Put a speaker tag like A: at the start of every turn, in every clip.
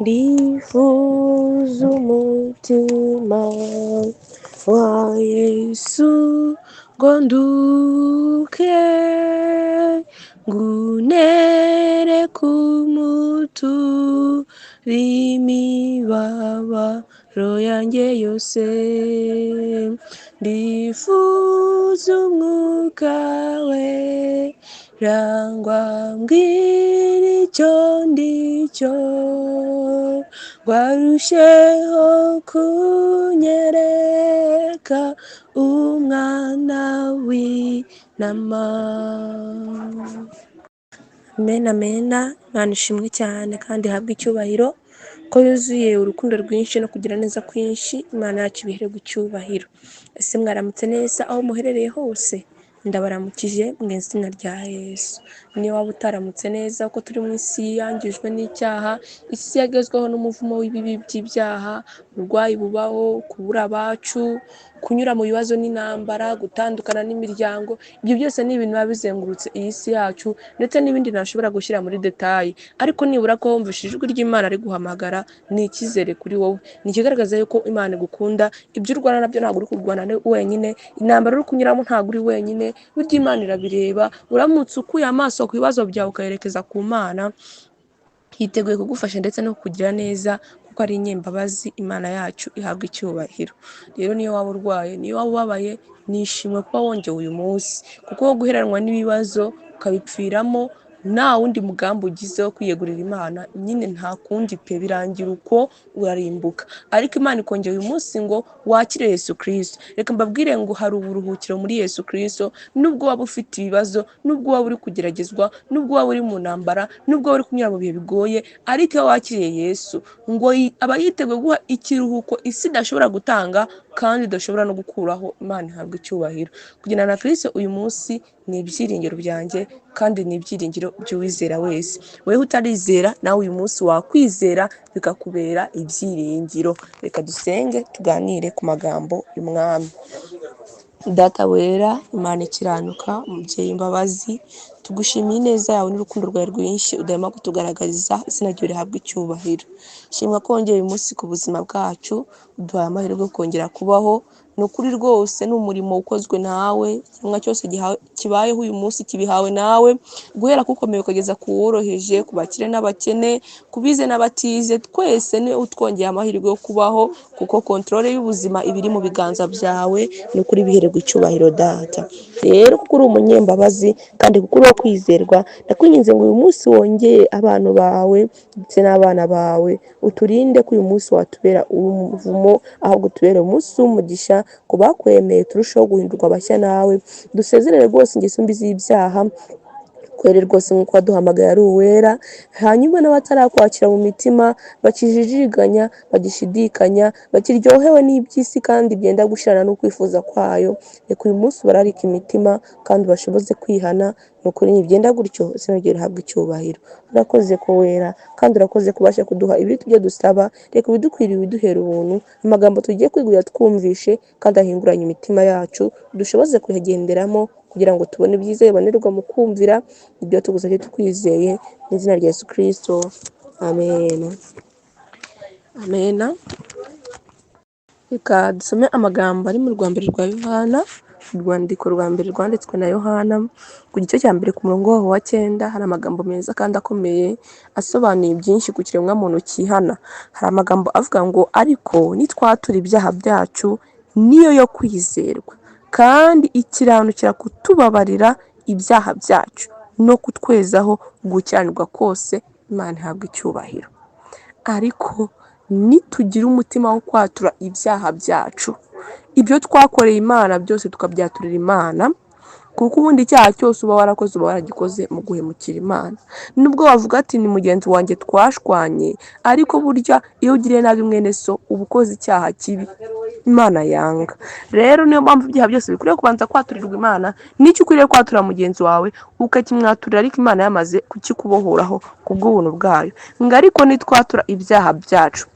A: ndifuza umutima wa Yesu ngo nduke ngunere kumutura imibabaro yanjye yose ndifuza umwuka wera ngo ambwire icyo ndicyo ngo arusheho kunyereka umwana w'intama. Amen, amen. Imana ishimwe cyane kandi ihabwe icyubahiro ko yuzuye urukundo rwinshi no kugira neza kwinshi. Imana yacu ibihererwe icyubahiro. Ese mwaramutse neza aho muherereye hose? Ndabaramukije mu izina rya Yesu. Niyo waba utaramutse neza ko turi mu isi yangijwe n'icyaha, isi yagezweho n'umuvumo w'ibibi by'ibyaha, uburwayi bubaho, kubura abacu, kunyura mu bibazo n'intambara, gutandukana n'imiryango. Ibyo byose ni ibintu biba bizengurutse iyi si yacu, ndetse n'ibindi ntashobora gushyira muri detayi. Ariko nibura ko wumvise ijwi ry'Imana riguhamagara, ni icyizere kuri wowe, ni ikigaragaza yuko Imana igukunda. Ibyo urwana nabyo ntabwo uri kurwana wenyine, intambara uri kunyuramo ntabwo uri wenyine, burya Imana irabireba. Uramutse ukuye amaso ku bibazo byawe ukayerekeza ku Mana, yiteguye kugufasha ndetse no kugira neza, kuko ari inyembabazi. Imana yacu ihabwa icyubahiro. Rero niyo waba urwaye, niyo waba ubabaye, nishimwe kuba wongewe uyu munsi, kuko wo guheranwa n'ibibazo ukabipfiramo nta wundi mugambi ugize wo kwiyegurira Imana, nyine nta kundi pe, birangira uko urarimbuka. Ariko Imana ikongera uyu munsi ngo wakire Yesu Kristo. Reka mbabwire ngo hari uburuhukiro muri Yesu Kristo. Nubwo waba ufite ibibazo, nubwo waba uri kugeragezwa, nubwo waba uri mu ntambara, nubwo waba uri kunyura mu bihe bigoye, ariko iyo wakiriye Yesu ngo aba yiteguye guha ikiruhuko isi idashobora gutanga kandi idashobora no gukuraho. Imana ihabwa icyubahiro. Kugendana na Kristo uyu munsi ni ibyiringiro byanjye kandi ni ibyiringiro by'uwizera wese. Wewe utarizera nawe uyu munsi wakwizera bikakubera ibyiringiro. Reka dusenge tuganire ku magambo y'umwami. Data wera, Imana ikiranuka, umubyeyi imbabazi, tugushimiye ineza yawe n'urukundo rwawe rwinshi udahema kutugaragariza. Izina ryawe rihabwe icyubahiro. Shimwa ko wongeye uyu munsi ku buzima bwacu, uduhaye amahirwe yo kongera kubaho. Ni ukuri rwose, ni umurimo ukozwe nawe. Kimwe cyose kibayeho uyu munsi kibihawe nawe, guhera ku ukomeye ukageza ku woroheje, ku bakire n'abakene, ku bize n'abatize, twese ni utwongeye amahirwe yo kubaho, kuko kontrole y'ubuzima ibiri mu biganza byawe. Ni ukuri bihererwe icyubahiro Data. Rero kuko uri umunyembabazi kandi kuko uri wo kwizerwa, ndakwinginze ngo uyu munsi wongeye abantu bawe ndetse n'abana bawe, uturinde ko uyu munsi watubera umuvumo, ahubwo utubere umunsi w'umugisha. Ku bakwemeye turushaho guhindurwa bashya nawe, dusezerere rwose ingeso mbi z'ibyaha, kwere rwose nk'uko waduhamagaye ari uwera. Hanyuma n'abatarakwakira mu mitima, bakijijiganya, bagishidikanya, bakiryohewe n'iby'isi kandi byenda gushirana no kwifuza kwayo, reka uyu munsi ubararike imitima kandi bashoboze kwihana. Ni ukuri nibyenda gutyo, izina ryawe rihabwe icyubahiro. Urakoze ko wera kandi urakoze kubasha kuduha ibiri tujye dusaba. Reka ibidukwiriye biduhera ubuntu, amagambo tugiye kwigurira twumvishe kandi ahinguranye imitima yacu, dushoboze kuyagenderamo kugira ngo tubone ibyiza bibonerwa mu kumvira ibyo tugusabye tukwizeye mu izina rya Yesu Kristo. Amen. Amen. Reka dusome amagambo ari mu rwambere rwa Yohana, urwandiko rwa mbere rwanditswe na Yohana ku gice cya mbere ku murongo waho wa 9. Hari amagambo meza kandi akomeye asobanuye byinshi ku kiremwa muntu cyihana. Hari amagambo avuga ngo ariko nitwatura ibyaha byacu niyo yo kwizerwa kandi ikiranukira kutubabarira ibyaha byacu no kutwezaho gukiranirwa kose. Imana ihabwa icyubahiro. Ariko nitugira umutima wo kwatura ibyaha byacu, ibyo twakoreye Imana byose tukabyaturira Imana, kuko ubundi icyaha cyose uba warakoze uba waragikoze mu guhemukira Imana. Nubwo wavuga ati ni mugenzi wanjye twashwanye, ariko burya iyo ugiriye nabi mwene so uba ukoze icyaha kibi Imana yanga. Rero niyo mpamvu ibyaha byose bikwiriye kubanza kwaturirwa Imana. N'icyo ukwiriye kwatura mugenzi wawe ukakimwaturira, ariko Imana yamaze kukikubohoraho kubw'ubuntu bwayo. Ngo ariko nitwatura ibyaha byacu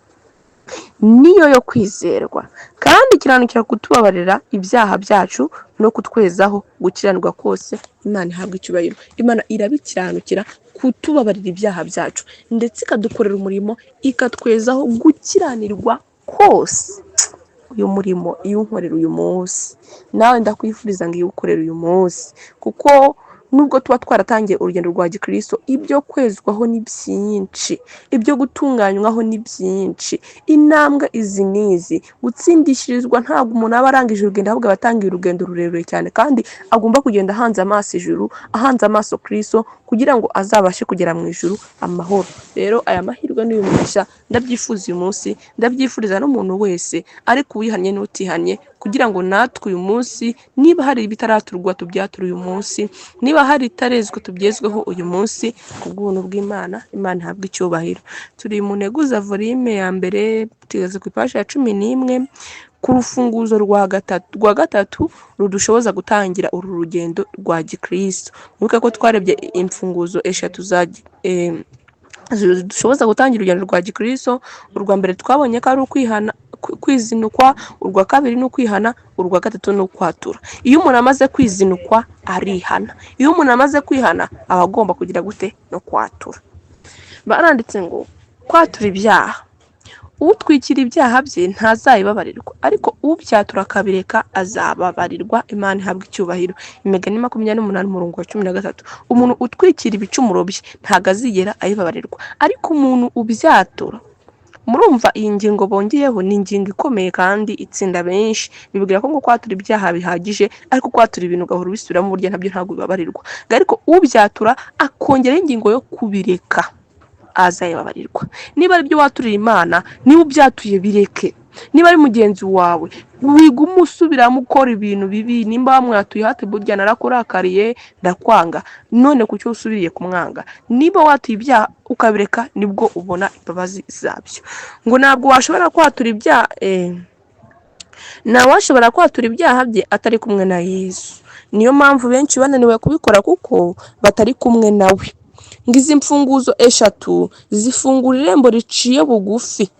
A: niyo yo kwizerwa kandi ikiranukira kutubabarira ibyaha byacu no kutwezaho gukiranirwa kose. Imana ihabwa icyubahiro. Imana irabikiranukira kutubabarira ibyaha byacu ndetse ikadukorera umurimo ikatwezaho gukiranirwa kose. Uyu murimo iyo unkorera uyu munsi nawe ndakwifuriza ngo iwukorere uyu munsi, kuko nubwo tuba twaratangiye urugendo rwa gikristo, ibyo kwezwaho ni byinshi, ibyo gutunganywaho ni byinshi. Intambwe izi n'izi gutsindishirizwa ntabwo umuntu aba arangije urugendo, ahubwo aba atangiye urugendo rurerure cyane, kandi agomba kugenda ahanze amaso ijuru, ahanze amaso Kristo, kugira ngo azabashe kugera mu ijuru amahoro. Rero aya mahirwe n'uyu mugisha ndabyifuza uyu munsi, ndabyifuriza n'umuntu wese, ariko uwihannye n'utihannye, kugira ngo natwe uyu munsi niba hari ibitaraturwa tubyature uyu munsi, niba hari itarezwe tubyezweho uyu munsi ku bw'ubuntu bw'Imana. Imana ihabwe icyubahiro. Turi mu Nteguza volume ya mbere, tugeze ku ipaji ya 11 ku rufunguzo rwa gatatu rudushoboza gutangira uru rugendo rwa gikristo. Mwibuke ko twarebye imfunguzo eshatu dushoboza gutangira urugendo rwa gikristo. Urwa mbere twabonye ko ari ukwihana, kwizinukwa, urwa kabiri ni ukwihana, urwa gatatu ni ukwatura. Iyo umuntu amaze kwizinukwa arihana, iyo umuntu amaze kwihana aba agomba kugira gute no kwatura. Baranditse ngo kwatura ibyaha, utwikira ibyaha bye ntazayibabarirwa, ariko ubyatura akabireka azababarirwa. Imana ihabwe icyubahiro. Imigani 28:13. Umuntu utwikira ibicumuro bye ntago azigera ayibabarirwa, ariko umuntu ubyatura, murumva iyi ngingo bongeyeho ni ingingo ikomeye kandi itsinda benshi. Bibwira ko ngo kwatura ibyaha bihagije, ariko kwatura ibintu gahoro bisubiramo burya nabyo ntabwo bibabarirwa. Ariko ubyatura akongeraho ingingo yo kubireka azayibabarirwa. Niba ari byo waturira Imana, niba ubyatuye bireke. Niba ari mugenzi wawe, wigume usubiramo ukora ibintu bibi. Nimba wamwatuye hati burya narakurakariye ndakwanga, none kucyo usubiriye kumwanga. Niba watuye ibyaha ukabireka, nibwo ubona imbabazi zabyo. Ngo ntabwo washobora kwatura ibyaha washobora kwatura ibyaha bye atari kumwe na Yesu. Niyo mpamvu benshi bananiwe kubikora, kuko batari kumwe nawe. Ngizi mfunguzo eshatu zifungura irembo riciye bugufi.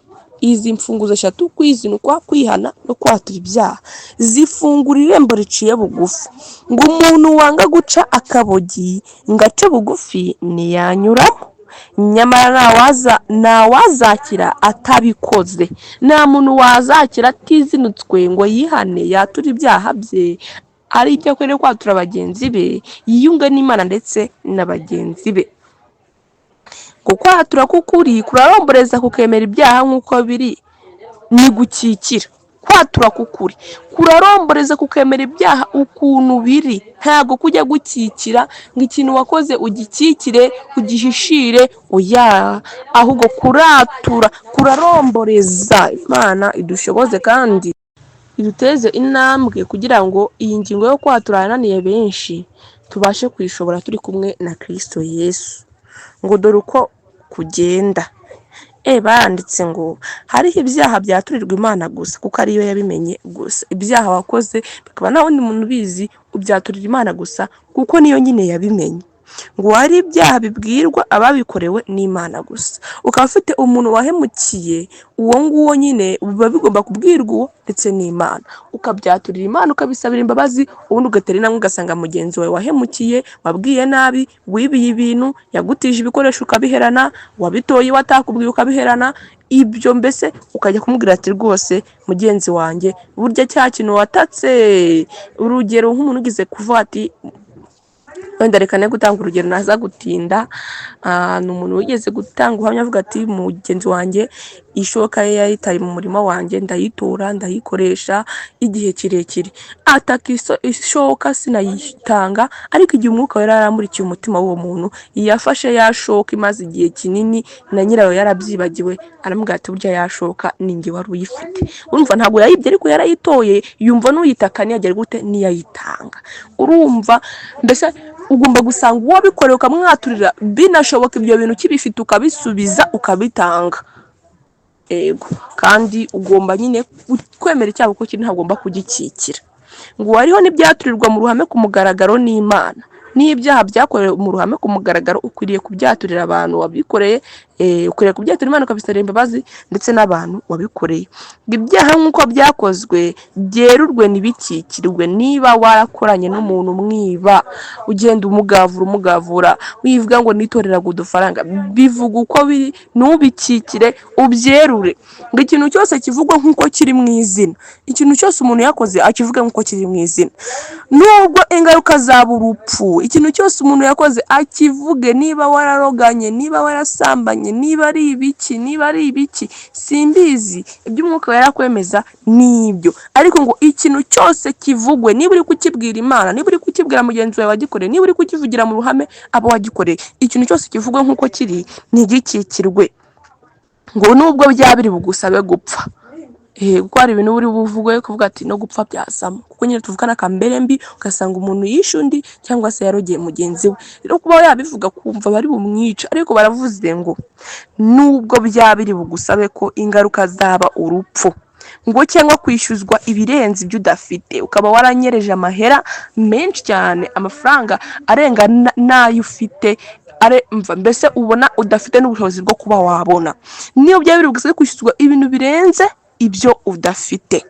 A: Izi mfunguzo eshatu, kwizinukwa, kwihana no kwatura ibyaha, zifungura irembo riciye bugufi. Ngo umuntu wanga guca akabogi ngace bugufi ntiyanyuramo. Nyamara ntawazakira atabikoze. Nta muntu wazakira atizinutswe ngo yihane yatura ibyaha bye, ari icyo akwiriye kwatura bagenzi be, yiyunge n'Imana ndetse na bagenzi be. Kwatura k'ukuri kuraromboreza kukemera ibyaha nk'uko biri, ni gukikira. Kwatura k'ukuri kuraromboreza kukemera ibyaha ukuntu biri, ntago kujya gukikira ngo ikintu wakoze ugikikire ugihishire, oya, ahubwo kuratura kuraromboreza. Imana idushoboze kandi iduteze intambwe kugira ngo iyi ngingo yo kwatura yananiye benshi tubashe kwishobora turi kumwe na Kristo Yesu. Ngo dore uko kugenda. Baranditse ngo hariho ibyaha byaturirwa Imana gusa, kuko ariyo yabimenye gusa. Ibyaha wakoze bikaba nta wundi muntu ubizi, ubyaturira Imana gusa, kuko niyo nyine yabimenye. Ngo hari ibyaha bibwirwa ababikorewe n'Imana gusa. Ukaba ufite umuntu wahemukiye, uwo nguwo nyine biba bigomba kubwirwa uwo ndetse n'Imana. Ukabyaturira Imana, ukabisabira imbabazi, ubundi ugatera intambwe ugasanga mugenzi wawe wahemukiye, wabwiye nabi, wibiye ibintu, yagutije ibikoresho ukabiherana, wabitoye watakubwiye ukabiherana. Ibyo mbese ukajya kumubwira ati rwose mugenzi wanjye, burya cya kintu watatse. Urugero nk'umuntu ugize kuvuga ati, wenda reka ne gutanga urugero naza gutinda, ni umuntu wigeze gutanga ubuhamya avuga ati mugenzi wanjye ishoka ye yayitaye mu murima wanjye, ndayitora ndayikoresha igihe kirekire. Ataka ishoka sinayitanga, ariko igihe umwuka wera yaramurikiye umutima w'uwo muntu, yafashe yashoka imaze igihe kinini na nyirayo yarabyibagiwe, aramubwira ati burya yashoka ninjye wari uyifite. Urumva ntabwo yayibye, ariko yarayitoye, yumva n'uyitaka ntiyagera gute niyayitanga. Urumva mbese ugomba gusanga uwo bikorewe ukamwaturira, binashoboka ibyo bintu kibifite ukabisubiza ukabitanga. Kandi ugomba nyine kwemera icyaha kuko kiri ntagomba kugikikira. Ngo hariho n'ibyaturirwa mu ruhame ku mugaragaro n'Imana, n'ibyaha byakorewe mu ruhame ku mugaragaro ukwiriye kubyaturira abantu wabikoreye ukwiriye kubyatura Imana ukabisabira imbabazi ndetse n'abantu wabikoreye. Ngo ibyaha nk'uko byakozwe byerurwe ntibikikirwe. Niba warakoranye n'umuntu mwiba ugenda umugavura wivuga ngo nitoreraga udufaranga, bivuga uko biri, ntubikikire ubyerure. Ngo ikintu cyose kivugwa nk'uko kiri mu izina, ikintu cyose umuntu yakoze akivuga nk'uko kiri mu izina, nubwo ingaruka zaba urupfu. Ikintu cyose umuntu yakoze akivuge, niba wararoganye, niba warasambanye, niba ari ibiki simbizi, ibyo umwuka yarakwemeza nibyo. Ariko ngo ikintu cyose kivugwe, niba uri kukibwira Imana, niba uri kukibwira mugenzi wawe wagikoreye, niba uri kukivugira mu ruhame abo wagikoreye, ikintu cyose kivugwe nk'uko kiri ntigikikirwe. Ngo nubwo byaba biri bugusabe gupfa, kuko hari ibintu uri buvugwe kuvuga ati no gupfa byasama, kuko nyine tuvugana akambere mbi ugasanga umuntu yishe undi cyangwa se yarogeye mugenzi we. Rero kuba yabivuga kumva bari bumwica, ariko baravuze ngo nubwo byaba biri bugusabe ko ingaruka zaba urupfu, ngo cyangwa kwishyuzwa ibirenze ibyo udafite, ukaba waranyereje amahera menshi cyane, amafaranga arenga n'ayo ufite, mbese ubona udafite n'ubushobozi bwo kuba wabona. Niyo byaba biri bugusabe kwishyuzwa ibintu birenze ibyo udafite,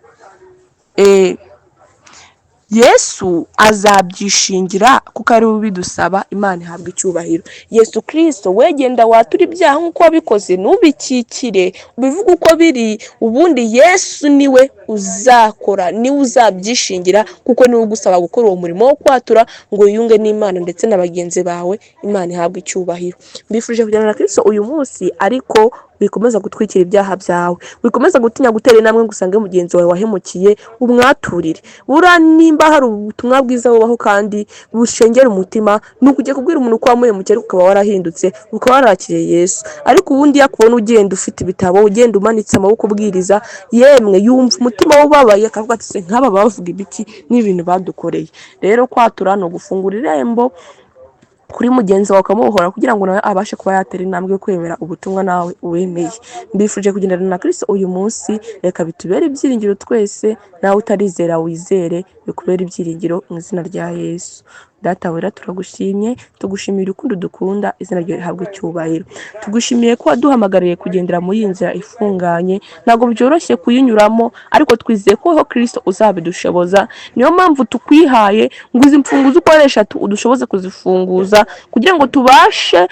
A: Yesu azabyishingira kuko ari we ubidusaba. Imana ihabwa icyubahiro. Yesu Kristo, wegenda watura ibyaha nk'uko wabikoze, ntubikikire ubivuga uko biri, ubundi Yesu niwe uzakora, niwe uzabyishingira, kuko niwe ugusaba gukora uwo murimo wo kwatura ngo yunge n'Imana ndetse na bagenzi bawe. Imana ihabwa icyubahiro. Mbifurije kujyana na Kristo uyu munsi, ariko wikomeza gutwikira ibyaha byawe, wikomeza gutinya gutera intambwe ngo usange mugenzi wawe wahemukiye umwaturire. Buriya nimba hari ubutumwa bwiza bubaho kandi bushengera umutima, ni ukujya kubwira umuntu ko wamuhemukiye ariko ukaba warahindutse, ukaba warakiriye Yesu. Ariko ubundi yakubona ugenda ufite ibitabo, ugenda umanitse amaboko ubwiriza, yemwe yumva umutima we ubabaye, akavuga ati se nk'aba bavuga ibiki n'ibintu badukoreye. Rero kwatura ni ugufungura irembo kuri mugenzi wawe ukamubohora, kugira ngo nawe abashe kuba yatera intambwe yo kwemera ubutumwa nawe uwemeye. Mbifurije kugendana na Kristo uyu munsi, reka bitubere ibyiringiro twese, nawe utarizera wizere, bikubere ibyiringiro mu izina rya Yesu. Data wera, turagushimye, tugushimiye urukundo dukunda, izina ryawe rihabwe icyubahiro. Tugushimiye ko waduhamagariye kugendera muri iyi nzira ifunganye, ntabwo byoroshye kuyinyuramo, ariko twizeye ko ho Kristo uzabidushoboza. Niyo mpamvu tukwihaye ngo izi mfunguzo ukoresha udushoboze kuzifunguza, kugira ngo tubashe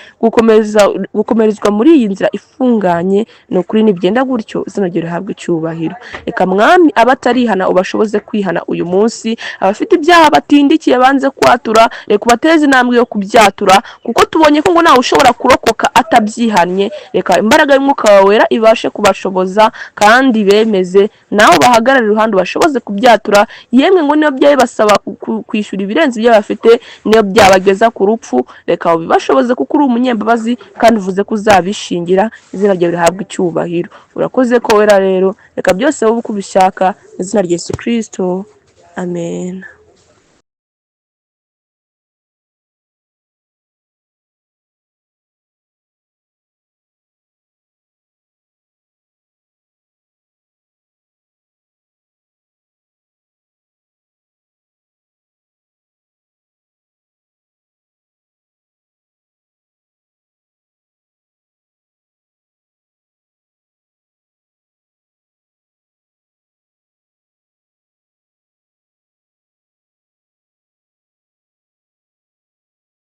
A: gukomerezwa muri iyi nzira ifunganye. Ni ukuri nibigenda gutyo, izina ryawe rihabwe icyubahiro. Reka Mwami, abatarihana ubashoboze kwihana uyu munsi, abafite ibyaha batindikiye banze kwatura, reka ubateze intambwe yo kubyatura, kuko tubonye ko ngo nawe ushobora kurokoka atabyihannye. Reka imbaraga y'umwuka wawe wera ibashe kubashoboza, kandi bemeze nawe bahagarare iruhande bashoboze kubyatura. Yemwe ngo niyo byaye basaba kwishyura ibirenze ibyo bafite, niyo byabageza ku rupfu, reka ubibashoboze kuko uri umunyembabazi, kandi uvuze ko uzabishingira. Izina ryawe rihabwe icyubahiro. Urakoze ko wera rero, reka byose wowe uko ubishaka, izina rya Yesu Kristo, amen.